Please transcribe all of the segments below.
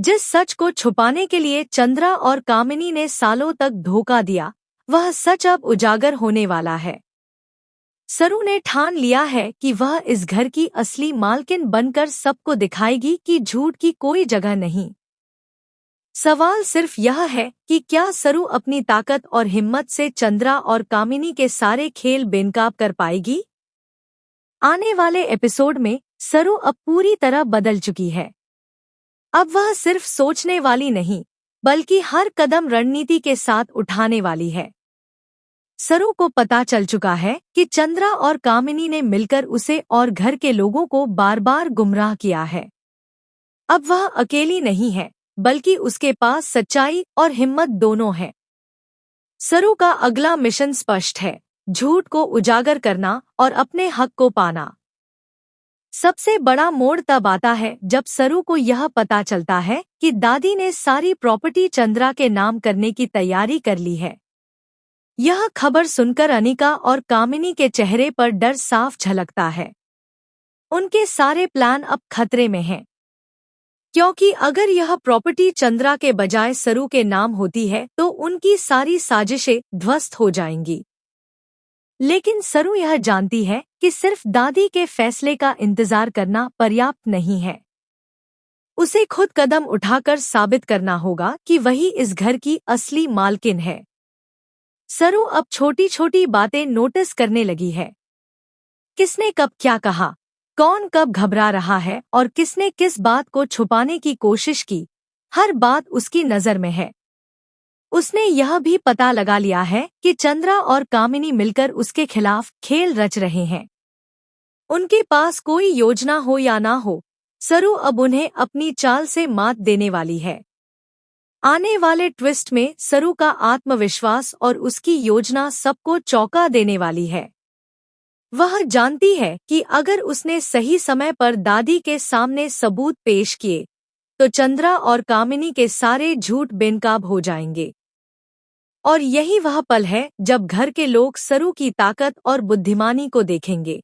जिस सच को छुपाने के लिए चंद्रा और कामिनी ने सालों तक धोखा दिया, वह सच अब उजागर होने वाला है। सरू ने ठान लिया है कि वह इस घर की असली मालकिन बनकर सबको दिखाएगी कि झूठ की कोई जगह नहीं। सवाल सिर्फ यह है कि क्या सरू अपनी ताकत और हिम्मत से चंद्रा और कामिनी के सारे खेल बेनकाब कर पाएगी? आने वाले एपिसोड में सरू अब पूरी तरह बदल चुकी है। अब वह सिर्फ सोचने वाली नहीं, बल्कि हर कदम रणनीति के साथ उठाने वाली है। सरू को पता चल चुका है कि चंद्रा और कामिनी ने मिलकर उसे और घर के लोगों को बार बार गुमराह किया है। अब वह अकेली नहीं है, बल्कि उसके पास सच्चाई और हिम्मत दोनों है। सरू का अगला मिशन स्पष्ट है, झूठ को उजागर करना और अपने हक को पाना। सबसे बड़ा मोड़ तब आता है जब सरू को यह पता चलता है कि दादी ने सारी प्रॉपर्टी चंद्रा के नाम करने की तैयारी कर ली है। यह खबर सुनकर अनिका और कामिनी के चेहरे पर डर साफ झलकता है। उनके सारे प्लान अब खतरे में हैं, क्योंकि अगर यह प्रॉपर्टी चंद्रा के बजाय सरू के नाम होती है तो उनकी सारी साजिशें ध्वस्त हो जाएंगी। लेकिन सरू यह जानती है कि सिर्फ दादी के फैसले का इंतजार करना पर्याप्त नहीं है। उसे खुद कदम उठाकर साबित करना होगा कि वही इस घर की असली मालकिन है। सरू अब छोटी छोटी बातें नोटिस करने लगी है। किसने कब क्या कहा, कौन कब घबरा रहा है और किसने किस बात को छुपाने की कोशिश की, हर बात उसकी नजर में है। उसने यह भी पता लगा लिया है कि चंद्रा और कामिनी मिलकर उसके खिलाफ खेल रच रहे हैं। उनके पास कोई योजना हो या ना हो, सरू अब उन्हें अपनी चाल से मात देने वाली है। आने वाले ट्विस्ट में सरू का आत्मविश्वास और उसकी योजना सबको चौंका देने वाली है। वह जानती है कि अगर उसने सही समय पर दादी के सामने सबूत पेश किए, तो चंद्रा और कामिनी के सारे झूठ बेनकाब हो जाएंगे। और यही वह पल है जब घर के लोग सरू की ताकत और बुद्धिमानी को देखेंगे।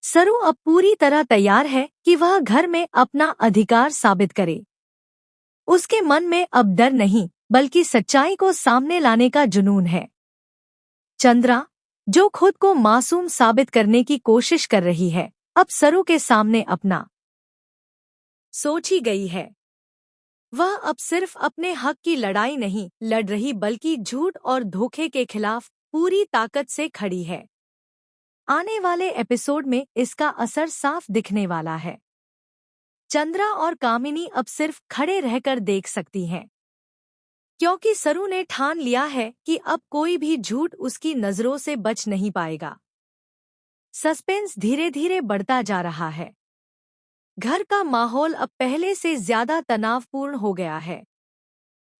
सरू अब पूरी तरह तैयार है कि वह घर में अपना अधिकार साबित करे। उसके मन में अब डर नहीं, बल्कि सच्चाई को सामने लाने का जुनून है। चंद्रा, जो खुद को मासूम साबित करने की कोशिश कर रही है, अब सरू के सामने अपना सोच ही गई है। वह अब सिर्फ अपने हक की लड़ाई नहीं लड़ रही, बल्कि झूठ और धोखे के खिलाफ पूरी ताकत से खड़ी है। आने वाले एपिसोड में इसका असर साफ दिखने वाला है। चंद्रा और कामिनी अब सिर्फ खड़े रहकर देख सकती हैं, क्योंकि सरू ने ठान लिया है कि अब कोई भी झूठ उसकी नजरों से बच नहीं पाएगा। सस्पेंस धीरे धीरे बढ़ता जा रहा है। घर का माहौल अब पहले से ज्यादा तनावपूर्ण हो गया है।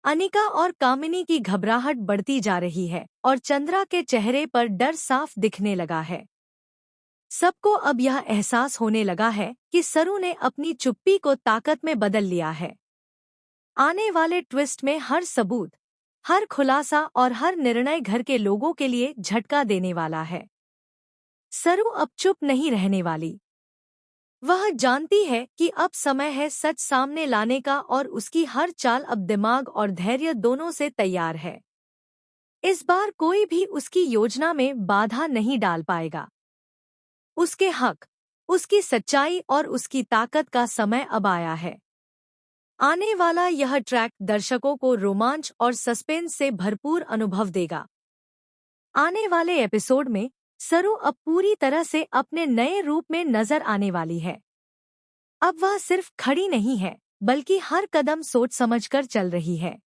अनिका और कामिनी की घबराहट बढ़ती जा रही है और चंद्रा के चेहरे पर डर साफ दिखने लगा है। सबको अब यह एहसास होने लगा है कि सरू ने अपनी चुप्पी को ताकत में बदल लिया है। आने वाले ट्विस्ट में हर सबूत, हर खुलासा और हर निर्णय घर के लोगों के लिए झटका देने वाला है। सरू अब चुप नहीं रहने वाली। वह जानती है कि अब समय है सच सामने लाने का और उसकी हर चाल अब दिमाग और धैर्य दोनों से तैयार है। इस बार कोई भी उसकी योजना में बाधा नहीं डाल पाएगा। उसके हक, उसकी सच्चाई और उसकी ताकत का समय अब आया है। आने वाला यह ट्रैक दर्शकों को रोमांच और सस्पेंस से भरपूर अनुभव देगा। आने वाले एपिसोड में सरू अब पूरी तरह से अपने नए रूप में नजर आने वाली है। अब वह सिर्फ खड़ी नहीं है, बल्कि हर कदम सोच समझकर चल रही है।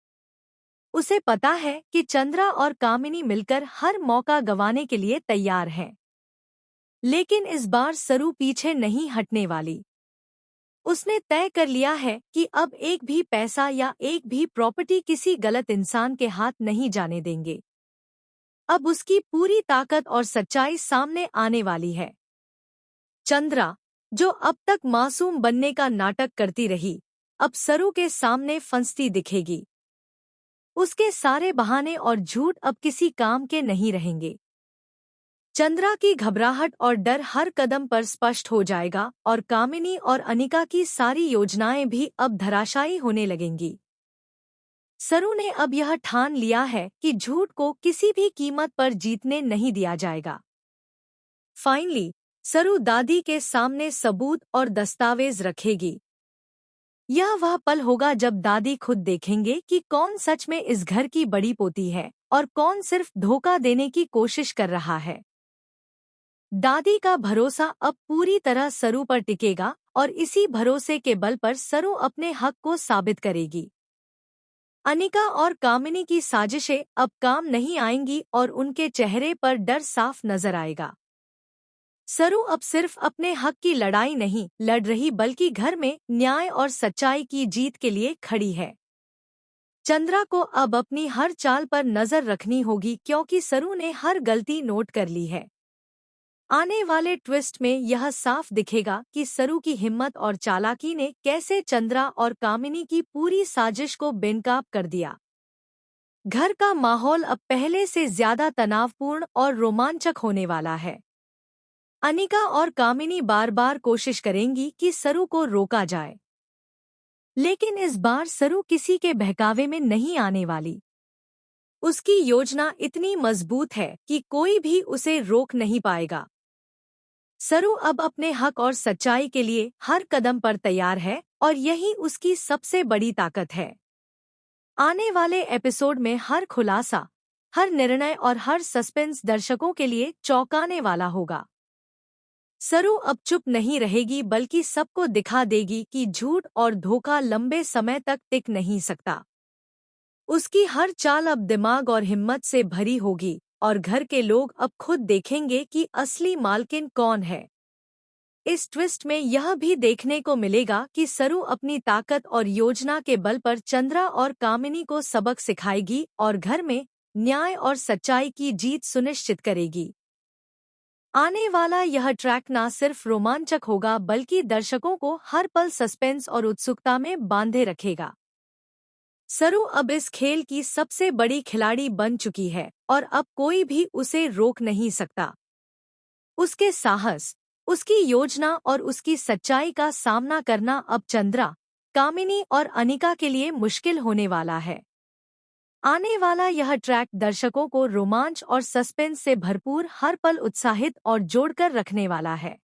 उसे पता है कि चंद्रा और कामिनी मिलकर हर मौका गंवाने के लिए तैयार हैं। लेकिन इस बार सरू पीछे नहीं हटने वाली। उसने तय कर लिया है कि अब एक भी पैसा या एक भी प्रॉपर्टी किसी गलत इंसान के हाथ नहीं जाने देंगे। अब उसकी पूरी ताकत और सच्चाई सामने आने वाली है। चंद्रा, जो अब तक मासूम बनने का नाटक करती रही, अब सरू के सामने फंसती दिखेगी। उसके सारे बहाने और झूठ अब किसी काम के नहीं रहेंगे। चंद्रा की घबराहट और डर हर कदम पर स्पष्ट हो जाएगा और कामिनी और अनिका की सारी योजनाएं भी अब धराशायी होने लगेंगी। सरू ने अब यह ठान लिया है कि झूठ को किसी भी कीमत पर जीतने नहीं दिया जाएगा। फाइनली, सरू दादी के सामने सबूत और दस्तावेज रखेगी। यह वह पल होगा जब दादी खुद देखेंगे कि कौन सच में इस घर की बड़ी पोती है और कौन सिर्फ धोखा देने की कोशिश कर रहा है। दादी का भरोसा अब पूरी तरह सरू पर टिकेगा और इसी भरोसे के बल पर सरू अपने हक को साबित करेगी। अनिका और कामिनी की साजिशें अब काम नहीं आएंगी और उनके चेहरे पर डर साफ नजर आएगा। सरू अब सिर्फ अपने हक की लड़ाई नहीं लड़ रही बल्कि घर में न्याय और सच्चाई की जीत के लिए खड़ी है। चंद्रा को अब अपनी हर चाल पर नजर रखनी होगी क्योंकि सरू ने हर गलती नोट कर ली है। आने वाले ट्विस्ट में यह साफ दिखेगा कि सरू की हिम्मत और चालाकी ने कैसे चंद्रा और कामिनी की पूरी साजिश को बेनकाब कर दिया। घर का माहौल अब पहले से ज्यादा तनावपूर्ण और रोमांचक होने वाला है। अनिका और कामिनी बार बार कोशिश करेंगी कि सरू को रोका जाए, लेकिन इस बार सरू किसी के बहकावे में नहीं आने वाली। उसकी योजना इतनी मजबूत है कि कोई भी उसे रोक नहीं पाएगा। सरू अब अपने हक और सच्चाई के लिए हर कदम पर तैयार है और यही उसकी सबसे बड़ी ताकत है। आने वाले एपिसोड में हर खुलासा, हर निर्णय और हर सस्पेंस दर्शकों के लिए चौंकाने वाला होगा। सरू अब चुप नहीं रहेगी बल्कि सबको दिखा देगी कि झूठ और धोखा लंबे समय तक टिक नहीं सकता। उसकी हर चाल अब दिमाग और हिम्मत से भरी होगी और घर के लोग अब खुद देखेंगे कि असली मालकिन कौन है। इस ट्विस्ट में यह भी देखने को मिलेगा कि सरू अपनी ताकत और योजना के बल पर चंद्रा और कामिनी को सबक सिखाएगी और घर में न्याय और सच्चाई की जीत सुनिश्चित करेगी। आने वाला यह ट्रैक न सिर्फ रोमांचक होगा बल्कि दर्शकों को हर पल सस्पेंस और उत्सुकता में बांधे रखेगा। सरू अब इस खेल की सबसे बड़ी खिलाड़ी बन चुकी है और अब कोई भी उसे रोक नहीं सकता। उसके साहस, उसकी योजना और उसकी सच्चाई का सामना करना अब चंद्रा, कामिनी और अनिका के लिए मुश्किल होने वाला है। आने वाला यह ट्रैक दर्शकों को रोमांच और सस्पेंस से भरपूर हर पल उत्साहित और जोड़कर रखने वाला है।